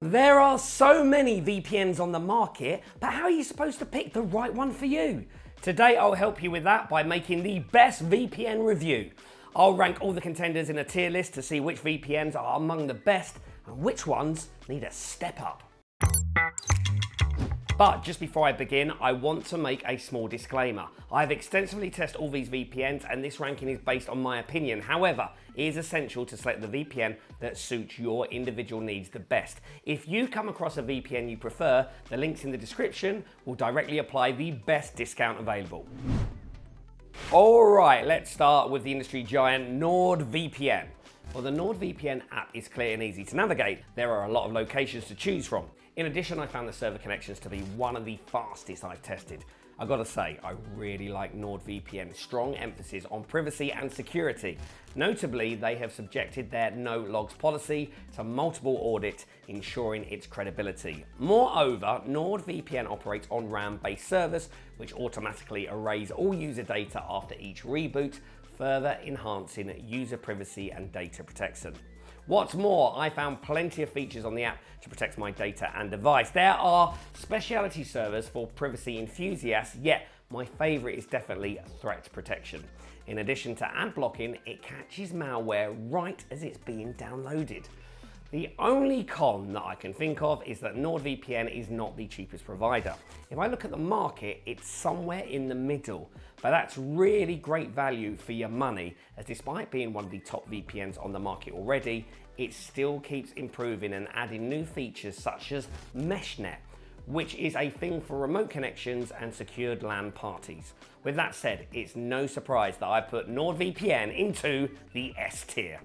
There are so many VPNs on the market, but how are you supposed to pick the right one for you? Today I'll help you with that by making the best VPN review. I'll rank all the contenders in a tier list to see which VPNs are among the best and which ones need a step up. But just before I begin, I want to make a small disclaimer. I've extensively tested all these VPNs and this ranking is based on my opinion. However, it is essential to select the VPN that suits your individual needs the best. If you come across a VPN you prefer, the links in the description will directly apply the best discount available. Alright, let's start with the industry giant NordVPN. Well, the NordVPN app is clear and easy to navigate. There are a lot of locations to choose from. In addition, I found the server connections to be one of the fastest I've tested. I've got to say, I really like NordVPN's strong emphasis on privacy and security. Notably, they have subjected their no logs policy to multiple audits, ensuring its credibility. Moreover, NordVPN operates on RAM-based servers, which automatically erase all user data after each reboot, further enhancing user privacy and data protection. What's more, I found plenty of features on the app to protect my data and device. There are specialty servers for privacy enthusiasts, yet my favorite is definitely threat protection. In addition to ad blocking, it catches malware right as it's being downloaded. The only con that I can think of is that NordVPN is not the cheapest provider. If I look at the market, it's somewhere in the middle, but that's really great value for your money, as despite being one of the top VPNs on the market already, it still keeps improving and adding new features such as MeshNet, which is a thing for remote connections and secured LAN parties. With that said, it's no surprise that I put NordVPN into the S tier.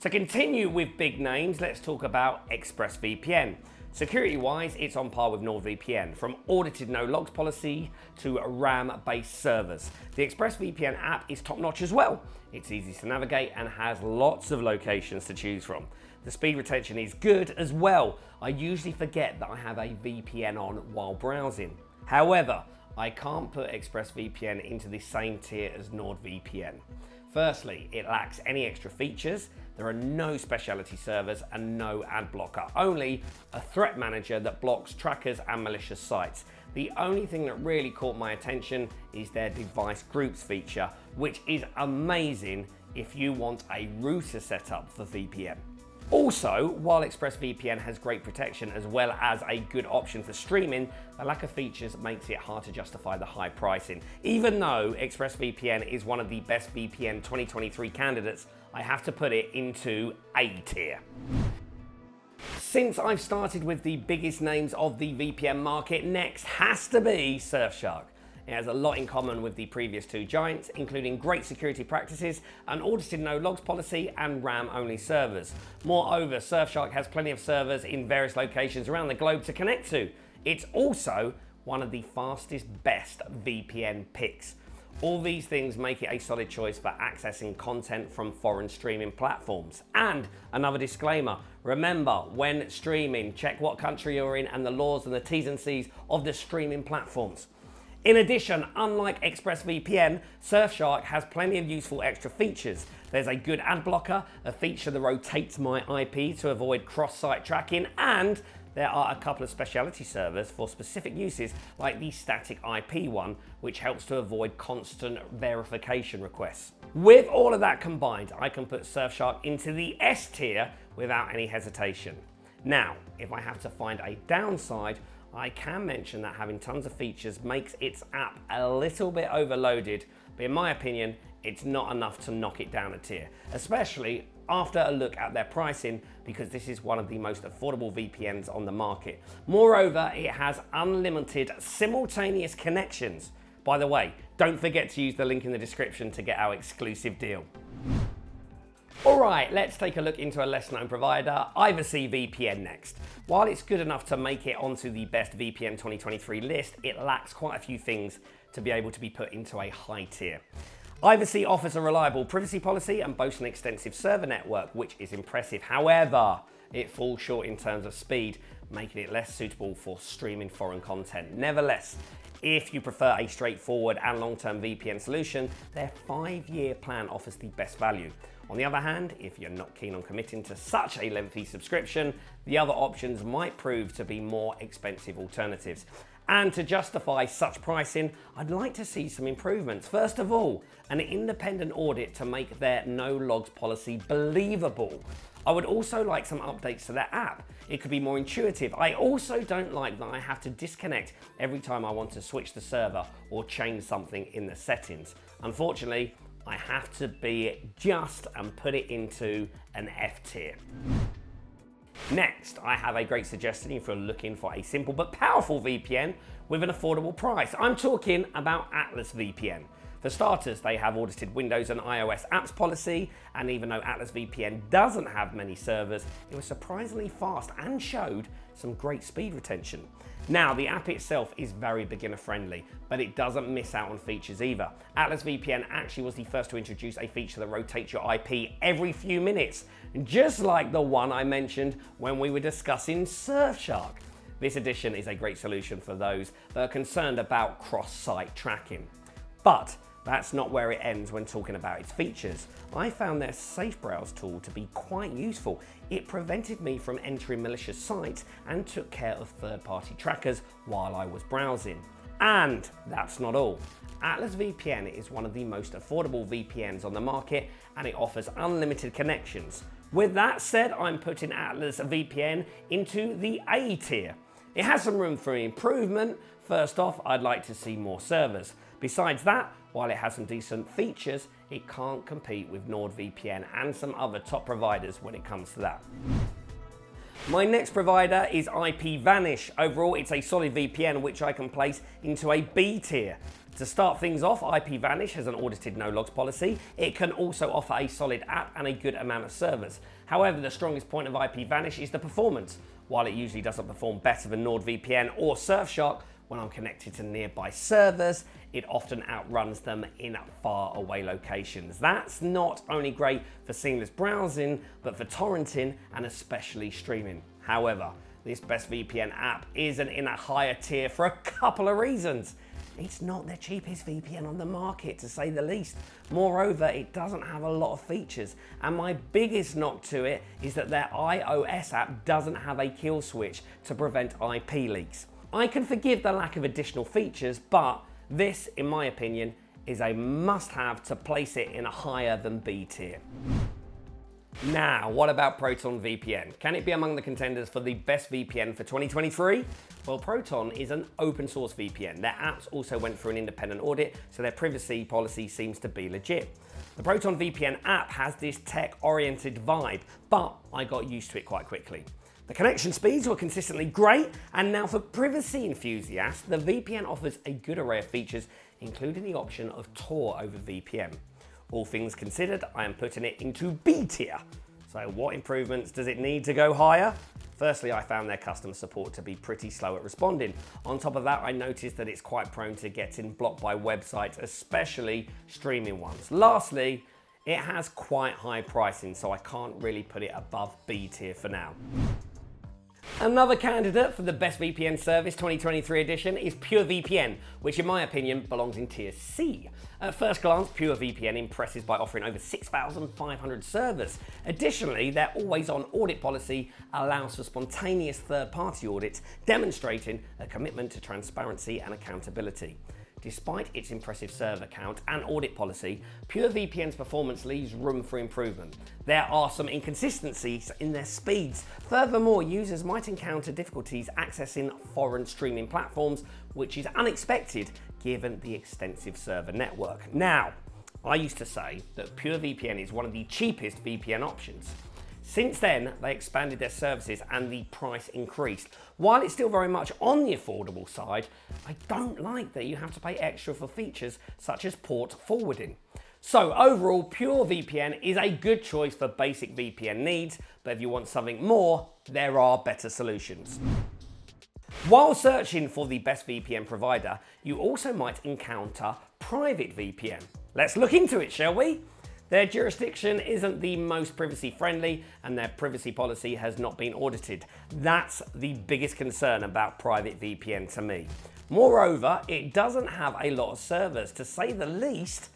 To continue with big names, let's talk about ExpressVPN. Security-wise, it's on par with NordVPN, from audited no logs policy to RAM-based servers. The ExpressVPN app is top-notch as well. It's easy to navigate and has lots of locations to choose from. The speed retention is good as well. I usually forget that I have a VPN on while browsing. However, I can't put ExpressVPN into the same tier as NordVPN. Firstly, it lacks any extra features. There are no specialty servers and no ad blocker, only a threat manager that blocks trackers and malicious sites. The only thing that really caught my attention is their device groups feature, which is amazing if you want a router setup for VPN. Also, while ExpressVPN has great protection as well as a good option for streaming, the lack of features makes it hard to justify the high pricing. Even though ExpressVPN is one of the best VPN 2023 candidates, I have to put it into A tier. Since I've started with the biggest names of the VPN market, next has to be Surfshark. It has a lot in common with the previous two giants, including great security practices, an audited no logs policy, and RAM-only servers. Moreover, Surfshark has plenty of servers in various locations around the globe to connect to. It's also one of the fastest, best VPN picks. All these things make it a solid choice for accessing content from foreign streaming platforms. And another disclaimer, remember, when streaming, check what country you're in and the laws and the T's and C's of the streaming platforms. In addition, unlike ExpressVPN, Surfshark has plenty of useful extra features. There's a good ad blocker, a feature that rotates my IP to avoid cross-site tracking, and there are a couple of specialty servers for specific uses like the static IP one, which helps to avoid constant verification requests. With all of that combined, I can put Surfshark into the S tier without any hesitation. Now, if I have to find a downside, I can mention that having tons of features makes its app a little bit overloaded, but in my opinion, it's not enough to knock it down a tier, especially after a look at their pricing, because this is one of the most affordable VPNs on the market. Moreover, it has unlimited simultaneous connections. By the way, don't forget to use the link in the description to get our exclusive deal. Alright, let's take a look into a less known provider, Ivacy VPN next. While it's good enough to make it onto the best VPN 2023 list, it lacks quite a few things to be able to be put into a high tier. Ivacy offers a reliable privacy policy and boasts an extensive server network, which is impressive. However, it falls short in terms of speed, making it less suitable for streaming foreign content. Nevertheless, if you prefer a straightforward and long-term VPN solution, their 5-year plan offers the best value. On the other hand, if you're not keen on committing to such a lengthy subscription, the other options might prove to be more expensive alternatives. And to justify such pricing, I'd like to see some improvements. First of all, an independent audit to make their no logs policy believable. I would also like some updates to their app. It could be more intuitive. I also don't like that I have to disconnect every time I want to switch the server or change something in the settings. Unfortunately, I have to be just and put it into an F tier. Next, I have a great suggestion if you're looking for a simple but powerful VPN with an affordable price. I'm talking about AtlasVPN. For starters, they have audited Windows and iOS apps policy, and even though AtlasVPN doesn't have many servers, it was surprisingly fast and showed some great speed retention. Now, the app itself is very beginner friendly, but it doesn't miss out on features either. AtlasVPN actually was the first to introduce a feature that rotates your IP every few minutes, just like the one I mentioned when we were discussing Surfshark. This addition is a great solution for those that are concerned about cross-site tracking. But that's not where it ends when talking about its features. I found their Safe Browse tool to be quite useful. It prevented me from entering malicious sites and took care of third-party trackers while I was browsing. And that's not all. AtlasVPN is one of the most affordable VPNs on the market, and it offers unlimited connections. With that said, I'm putting AtlasVPN into the A tier. It has some room for improvement. First off, I'd like to see more servers. Besides that, while it has some decent features, it can't compete with NordVPN and some other top providers when it comes to that. My next provider is IPVanish. Overall, it's a solid VPN which I can place into a B tier. To start things off, IPVanish has an audited no logs policy. It can also offer a solid app and a good amount of servers. However, the strongest point of IPVanish is the performance. While it usually doesn't perform better than NordVPN or Surfshark, when I'm connected to nearby servers, it often outruns them in far away locations. That's not only great for seamless browsing, but for torrenting and especially streaming. However, this best VPN app isn't in a higher tier for a couple of reasons. It's not the cheapest VPN on the market, to say the least. Moreover, it doesn't have a lot of features, and my biggest knock to it is that their iOS app doesn't have a kill switch to prevent IP leaks. I can forgive the lack of additional features, but this, in my opinion, is a must-have to place it in a higher than B tier. Now, what about Proton VPN? Can it be among the contenders for the best VPN for 2023? Well, Proton is an open source VPN. Their apps also went through an independent audit, so their privacy policy seems to be legit. The Proton VPN app has this tech-oriented vibe, but I got used to it quite quickly. The connection speeds were consistently great, and now for privacy enthusiasts, the VPN offers a good array of features, including the option of Tor over VPN. All things considered, I am putting it into B tier. So what improvements does it need to go higher? Firstly, I found their customer support to be pretty slow at responding. On top of that, I noticed that it's quite prone to getting blocked by websites, especially streaming ones. Lastly, it has quite high pricing, so I can't really put it above B tier for now. Another candidate for the best VPN service 2023 edition is PureVPN, which in my opinion belongs in tier C. At first glance, PureVPN impresses by offering over 6,500 servers. Additionally, their always-on audit policy allows for spontaneous third-party audits, demonstrating a commitment to transparency and accountability. Despite its impressive server count and audit policy, PureVPN's performance leaves room for improvement. There are some inconsistencies in their speeds. Furthermore, users might encounter difficulties accessing foreign streaming platforms, which is unexpected given the extensive server network. Now, I used to say that PureVPN is one of the cheapest VPN options. Since then, they expanded their services and the price increased. While it's still very much on the affordable side, I don't like that you have to pay extra for features such as port forwarding. So overall, PureVPN is a good choice for basic VPN needs, but if you want something more, there are better solutions. While searching for the best VPN provider, you also might encounter PrivateVPN. Let's look into it, shall we? Their jurisdiction isn't the most privacy friendly, and their privacy policy has not been audited. That's the biggest concern about PrivateVPN to me. Moreover, it doesn't have a lot of servers, to say the least,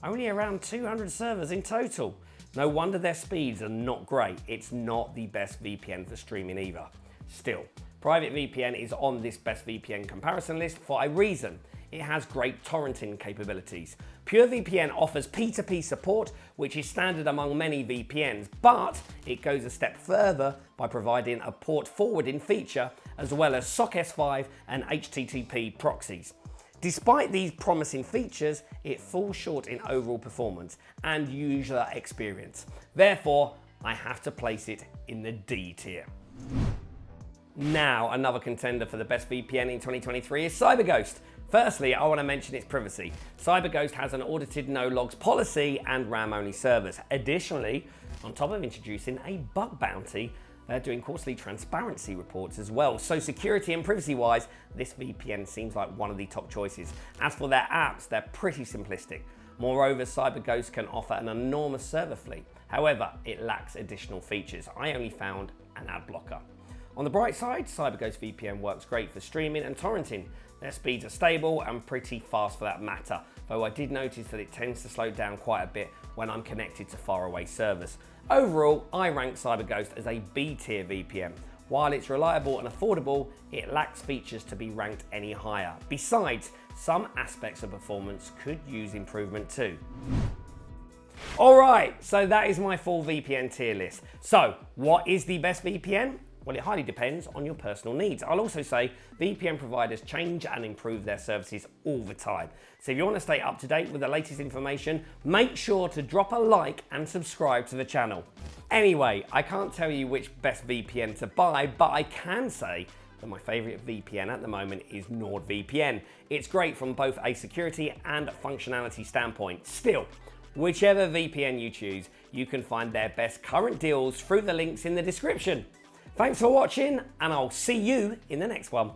only around 200 servers in total. No wonder their speeds are not great. It's not the best VPN for streaming either. Still, PrivateVPN is on this best VPN comparison list for a reason. It has great torrenting capabilities. PureVPN offers P2P support, which is standard among many VPNs, but it goes a step further by providing a port forwarding feature, as well as SOC S5 and HTTP proxies. Despite these promising features, it falls short in overall performance and user experience. Therefore, I have to place it in the D tier. Now, another contender for the best VPN in 2023 is CyberGhost. Firstly, I want to mention its privacy. CyberGhost has an audited no logs policy and RAM-only servers. Additionally, on top of introducing a bug bounty, they're doing quarterly transparency reports as well. So security and privacy-wise, this VPN seems like one of the top choices. As for their apps, they're pretty simplistic. Moreover, CyberGhost can offer an enormous server fleet. However, it lacks additional features. I only found an ad blocker. On the bright side, CyberGhost VPN works great for streaming and torrenting. Their speeds are stable and pretty fast for that matter, though I did notice that it tends to slow down quite a bit when I'm connected to faraway servers. Overall, I rank CyberGhost as a B tier VPN. While it's reliable and affordable, it lacks features to be ranked any higher. Besides, some aspects of performance could use improvement too. Alright, so that is my full VPN tier list. So, what is the best VPN? Well, it highly depends on your personal needs. I'll also say VPN providers change and improve their services all the time. So if you want to stay up to date with the latest information, make sure to drop a like and subscribe to the channel. Anyway, I can't tell you which best VPN to buy, but I can say that my favorite VPN at the moment is NordVPN. It's great from both a security and functionality standpoint. Still, whichever VPN you choose, you can find their best current deals through the links in the description. Thanks for watching, and I'll see you in the next one.